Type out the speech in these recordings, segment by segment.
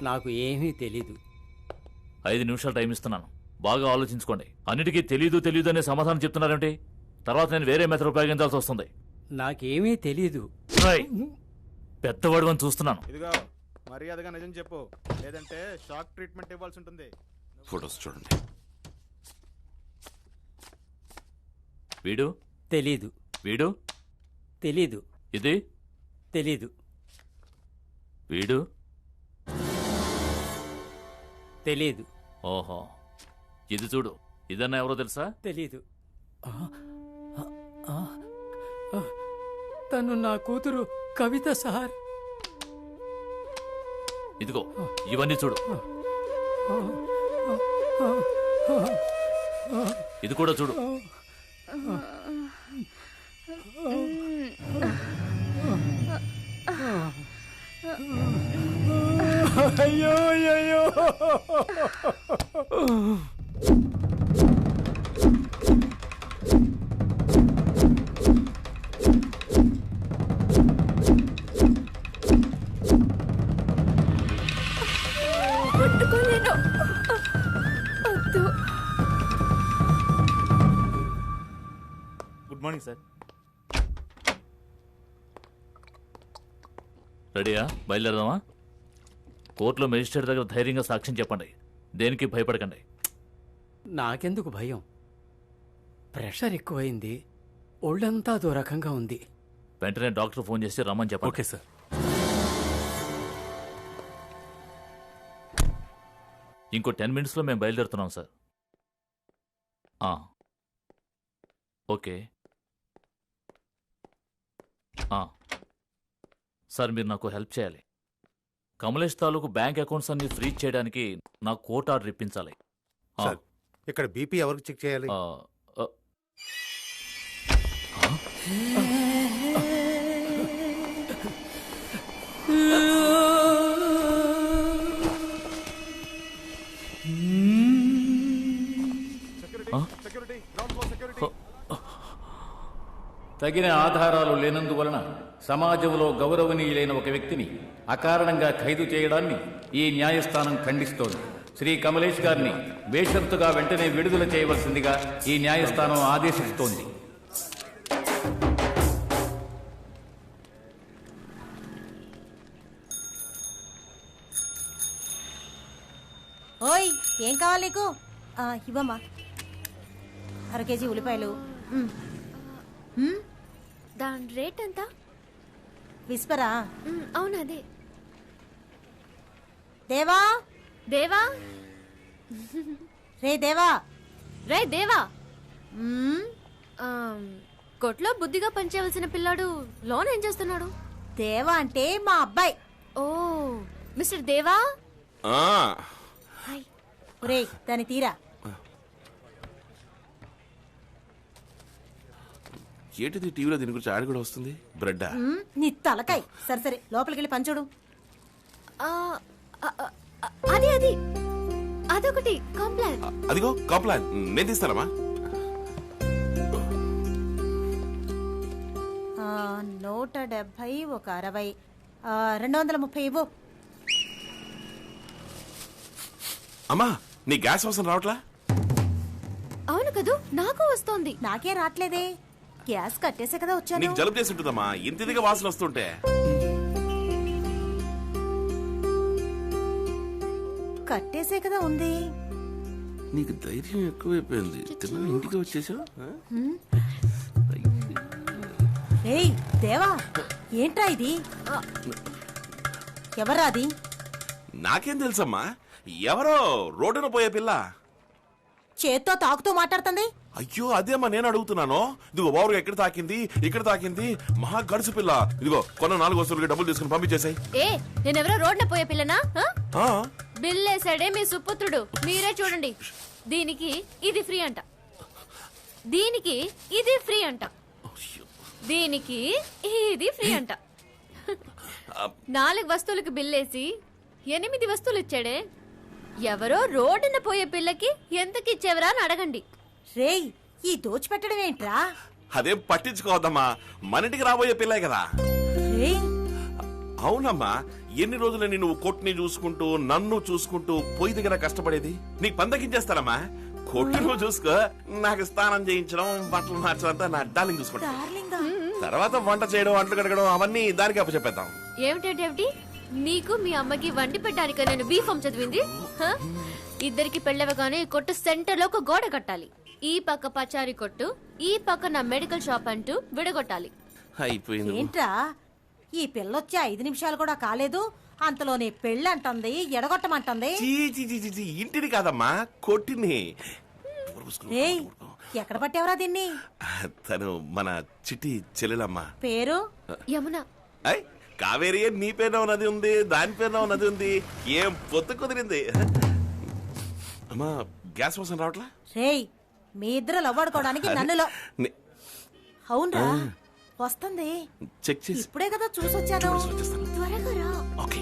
నాకు ఏమీ తెలీదు. 5 నిమిషాలు టైం ఇస్తున్నాను, బాగా ఆలోచించుకోండి. అన్నిటికీ తెలీదు అనే సమాధానం చెప్తున్నారంటే తర్వాత నేను వేరే మెథడ్ ఉపయోగించాల్సి వస్తుంది. నాకేమీ తెలీదు. పెద్దవాడు అని చూస్తున్నాను. ఇదిగో మర్యాదగా నిజం చెప్పు, లేదంటే షాక్ ట్రీట్మెంట్ ఇవ్వాల్సి ఉంటుంది. ఫోటోస్ చూడండి. వీడు తెలీదు. వీడు తెలీదు. ఇది తెలీదు. వీడు తెలీదు. ఓహో, ఇది చూడు. ఇదన్నా ఎవరో తెలుసా? తెలీదు. తను నా కూతురు కవిత సార్. ఇదిగో ఇవన్నీ చూడు. ఇది కూడా చూడు. అయ్యో అయ్యో. Good morning sir. రెడీయా? బయలుదేరదామా? కోర్టులో మెజిస్ట్రేట్ దగ్గర ధైర్యంగా సాక్ష్యం చెప్పండి. దేనికి భయపడకండి. నాకెందుకు భయం? ప్రెషర్ ఎక్కువైంది, ఒళ్ళంతా అదో రకంగా ఉంది. వెంటనే డాక్టర్ ఫోన్ చేసి రమ్మని చెప్పండి. Okay sir. ఇంకో 10 మినిట్స్లో మేము బయలుదేరుతున్నాం సార్. ఓకే సార్, మీరు నాకు హెల్ప్ చేయాలి. కమలేష్ తాలూకు బ్యాంక్ అకౌంట్స్ అన్ని ఫ్రీజ్ చేయడానికి నాకు కోర్టు ఆర్డర్ ఇప్పించాలి. సార్, ఇక్కడ బీపీ ఎవరికి చెక్ చేయాలి? తగిన ఆధారాలు లేనందువలన సమాజంలో గౌరవనీయులైన ఒక వ్యక్తిని అకారణంగా ఖైదు చేయడాన్ని ఈ న్యాయస్థానం ఖండిస్తోంది. శ్రీ కమలేష్ గారిని బేషరతుగా వెంటనే విడుదల చేయవలసిందిగా ఈ న్యాయస్థానం ఆదేశిస్తోంది. ఓయ్, ఏం కావాలి నీకు? ఇవ్వమ్మా. 1/2 కేజీ ఉల్లిపాయలు. దాని రేట్ ఎంత? విస్పరా? అవునదే. దేవా దేవా రే దేవా రే దేవా. కొట్లో బుద్ధిగా పనిచేయవలసిన పిల్లాడు లోన్ ఏం చేస్తున్నాడు? దేవా అంటే మా అబ్బాయి. ఓ, మిస్టర్ దేవా. ఒరేయ్, దాన్ని తీరా. ఏంటిది టీవీలో దీని గురించి యాడ్ కూడా వస్తుంది? బ్రెడ్ నీ తలకాయ్. సరే సరే, లోపలికి వెళ్ళి పంచుడు. అది అది అదొకటి కాంప్లాన్. అదిగో కాంప్లాన్, నేను తీస్తానమ్మా. 170, ఒక 60, 230 ఇవ్వు. అమ్మా, నీ గ్యాస్ అవసరం రావట్లా? అవును కదూ, నాకు వస్తోంది. నాకే రావట్లేదే. గ్యాస్ కట్టేసే కదా వచ్చాను. నీకు జలుబు చేసి ఉంటుందమ్మా, ఇంత ఇదిగా వాసన వస్తుంటే. కట్టేసే కదా ఉంది. నీకు ధైర్యం ఎక్కువైపోయింది. ఇంటికి వచ్చేసావు. ఏయ్ దేవా, ఏంట్రా ఇది? ఎవరా అది? నాకేం తెలుసమ్మా, ఎవరో రోడ్డున పోయే పిల్ల. చేత్తో తాకుతూ మాట్లాడుతుంది. అయ్యో అదేమ్మా నేను అడుగుతున్నాను. ఇదిగో బావుగా ఎక్కడ తాకింది, ఇక్కడ తాకింది. మహా గడుసు పిల్ల. ఇదిగో కొన్న 4 వస్తువులకి డబ్బులు తీసుకుని పంపించేసాయి. నేనెవరో రోడ్న పోయే పిల్లనా? బిల్ వేసాడే మీ సుపుత్రుడు, మీరే చూడండి. దీనికి ఇది ఫ్రీ అంట, దీనికి ఇది ఫ్రీ అంట, దీనికి ఇది ఫ్రీ అంట. 4 వస్తువులకు బిల్లేసి 8 వస్తువులు ఇచ్చాడే. ఎవరో రోడ్డున పోయే పిల్లకి ఎంతకిచ్చేవరా అని అడగండి. రేయ్, ఈ దోచిపెట్టడం ఏంట్రా? అదేం పట్టించుకోవద్దమ్మా, మన ఇంటికి రాబోయే పిల్లే కదా. రేయ్, అవునమ్మా, ఎన్ని రోజులని నువ్వు కొట్టుని చూసుకుంటూ నన్ను చూసుకుంటూ పొయ్యి దగ్గర కష్టపడేది? నీకు పందకించేస్తానమ్మా. కొట్టు నువ్వు చూసుకో, నాకు స్నానం చేయించడం, బట్టలు మార్చడం అంతా నా డార్లింగ్ చూసుకుంటా. డార్లింగా తర్వాత వంట చేయడం, అంట్లు కడగడం అవన్నీ దానికి అప్పచెప్పేద్దాం. ఏమిటేమిటి నీకు మీ అమ్మకి వండి పెట్టడానికి నేను బీఫామ్ చదివింది? హ? ఇద్దరికి పెళ్ళవగానే ఈ కొట్టు సెంటర్ లో ఒక గోడ కట్టాలి. ఈ పక్క పచారీ కొట్టు, ఈ పక్క నా మెడికల్ షాప్ అంటూ విడగొట్టాలి. అయిపోయింది. ఏంట్రా ఈ పిల్లొచ్చి 5 నిమిషాలు కూడా కాలేదు, అంతలోనే పెళ్ళి అంటుంది, ఎడగొట్టమంటుంది. చీ, చీ, చీ, చీ, చీ, ఇంటిని కాదమ్మా, కొట్టిని. ఏయ్, ఎక్కడ పట్టేవరా దీన్ని? తను మన చిట్టి చెల్లెలమ్మా. పేరు? యమున. అయ్ కావేరి, నీ పేరున నది ఉంది, దాని పేరున నది ఉంది, ఏం పొత్తు కుదిరింది. అమ్మా, గ్యాస్ వాసన రావట్లా? రేయ్, మీ ఇద్దరు లవ్వాడుకోవడానికి నన్నులో. నే- అవునరా, వస్తుంది. చెక్ చేసి ఇప్పుడే కదా చూసొచ్చాను. వచ్చేస్తాను. త్వరగా రా. ఓకే.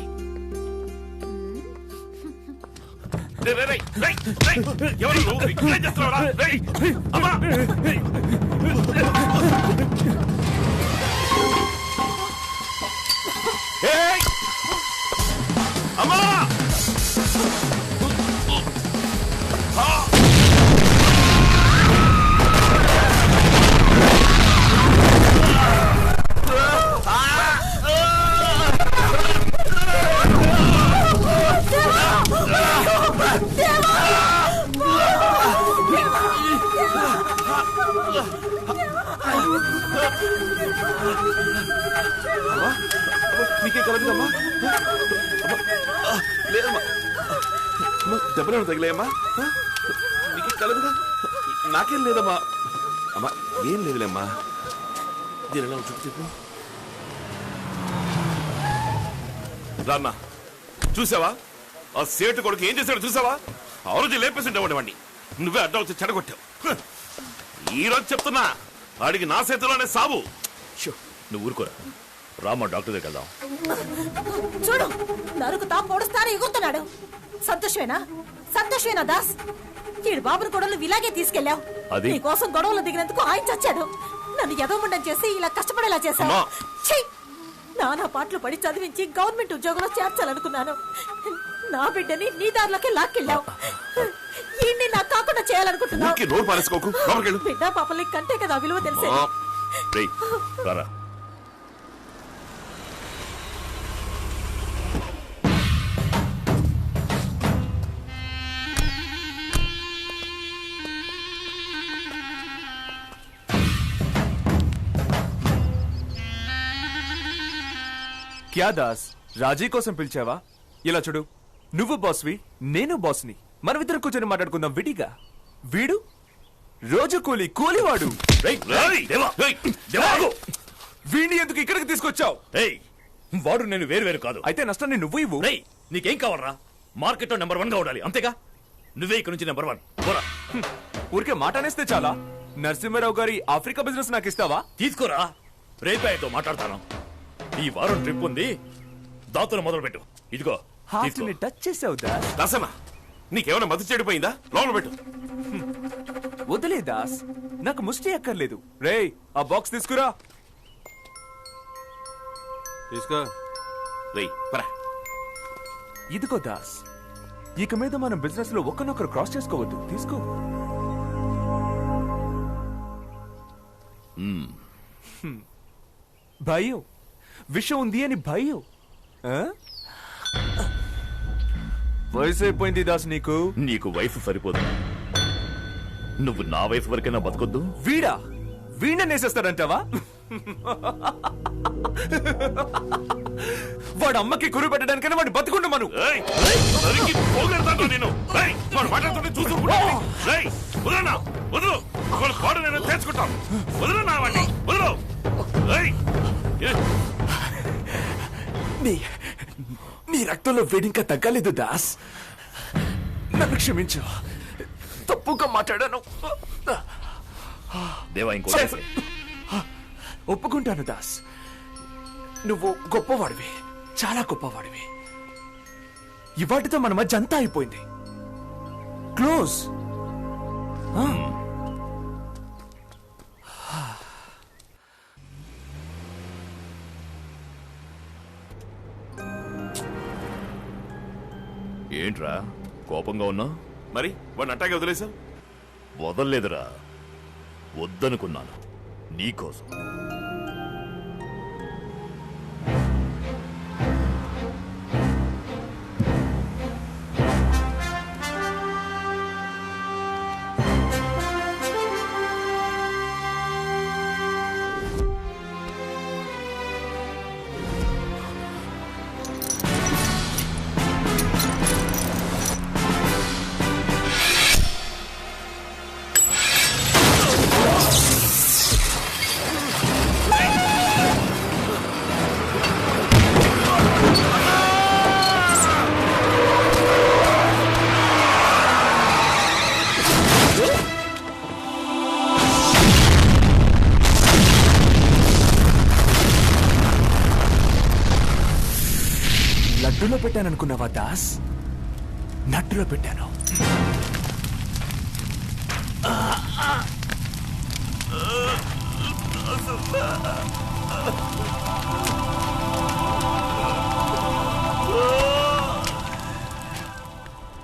రేయ్, రేయ్, రేయ్, రేయ్, ఎవరు నువ్వు? ఏం చేస్తున్నావురా? రేయ్, అమ్మా! ఏయ్! అమ్మా! నీకే కలదుదమ్మా? లేదమ్మా, దెబ్బలు తగిలేమ్మా? నీకే కలదుగా? నాకేం లేదమ్మా. అమ్మా, ఏం లేదులేమ్మా. దీని ఎలా ఉంటుంది చెప్పు. రాన్నా, చూసావా ఆ సేటు కొడుకు ఏం చేశాడు? చూసావా? ఆ రోజు లేపేసింటావు వాడిని, నువ్వే అడ్డం వచ్చి చెడగొట్టావు. ఈ రోజు చెప్తున్నా, వాడికి నా చేతిలోనే సావు. నువ్వు ఊరుకోరా, రామ్మా డాక్టర్ దగ్గర వెళ్దాం. చూడు, నరుకుతా పొడుస్తాను ఎగురుతున్నాడు. సంతోషమేనా? సంతోషమేనా దాస్? ఈడు బాబుని కూడా నువ్వు ఇలాగే తీసుకెళ్లావు. అది- నీ కోసం గొడవలు దిగినందుకు ఆయన చచ్చాడు. నన్ను ఎదవముండం చేసి ఇలా కష్టపడేలా చేశావు. అమ్మా! ఛీ! నానా పాటలు పడి చదివించి గవర్నమెంట్ ఉద్యోగంలో చేర్చాలనుకున్నాను. నా బిడ్డని నీ దారిలోకి లాక్కెళ్ళావు. ఈయన్ని నాకు కాకుండా చేయాలనుకుంటున్నావు. ఊరికే నోరు పారేసుకోకు, లోపలికి వెళ్ళు. బిడ్డ పాపల్ని కంటే కదా విలువ తెలిసే. ఆ, రేయ్, రారా. క్యా దాస్, రాజీ కోసం పిలిచావా? ఇలా చూడు, నువ్వు బాస్వి, నేను బాస్ని. మనమిద్దరం కూర్చొని మాట్లాడుకుందాం విడిగా. వీడు రోజు కూలివాడు. రేయ్, రేయ్, దేవా, రేయ్, దేవా, ఆగు. వీడిని ఎందుకు ఇక్కడికి తీసుకొచ్చావు? రేయ్, వాడు నేను వేరు కాదు. అయితే నష్టాన్ని నువ్వు ఇవ్వు. రేయ్, నీకేం కావాలరా? మార్కెట్ లో నెంబర్ 1 గా ఉండాలి, అంతేగా? నువ్వే ఇక్కడ నుంచి నెంబర్ 1 పోరా. ఊరికే మాట అనేస్తే చాలా. నరసింహారావు గారి ఆఫ్రికా బిజినెస్ నాకు ఇస్తావా? తీసుకోరా, రేపాయతో మాట్లాడతాను. ఈ వారం ట్రిప్ ఉంది, దాతలు మొదలు పెట్టు. ఇదిగో హార్ట్ తీసుకో. ని టచ్ చేసావు దాస్. దాసన్న, నీకేమైనా మతి చెడిపోయిందా? లోపల పెట్టు. వదిలే దాస్, నాకు ముష్టి అక్కర్లేదు. రేయ్, ఆ బాక్స్ తీసుకురా. తీసుకో. రేయ్, పరా. ఇదిగో దాస్, ఇక మీద మనం బిజినెస్ లో ఒకరినొకరు క్రాస్ చేసుకోవద్దు. తీసుకో. భయం, విషయం ఉంది అని భయం. ఆ? వయసు అయిపోయింది దాస్ నీకు. నీకు వయసు సరిపోదు, నువ్వు నా వయసు వరకైనా బతకొద్దు. వీణ్ణి నేసేస్తాడంటావా? వాడు అమ్మకి కురు పెట్టడానికైనా వాడు బతుకుండు మను. ఏయ్, ఏయ్, నరికి పోగొడతాను నేను. ఏయ్, వాడు మాట్లాడుతుంటే చూసుకుంటా. ఏయ్, వదలనా, వదలు. వాళ్ళ పాడు నేను తెచ్చుకుంటాం. వదలనా వాడిని, వదలు. ఏయ్, నీ రక్తంలో వేడింకా తగ్గలేదు దాస్. నన్ను క్షమించు, తప్పుగా మాట్లాడాను. దేవా, ఇంకో ఒప్పుకుంటాను దాస్, నువ్వు గొప్పవాడివి, చాలా గొప్పవాడివి. ఇవాటితో మన మధ్య అంతా అయిపోయింది. క్లోజ్. ఏంట్రా కోపంగా ఉన్నా? మరి వాడిని అట్టాగే వదిలేసావు? వదల్లేదురా, వద్దనుకున్నాను నీకోసం. లడ్డులో పెట్టాననుకున్నావా దాస్? నట్టులో పెట్టాను.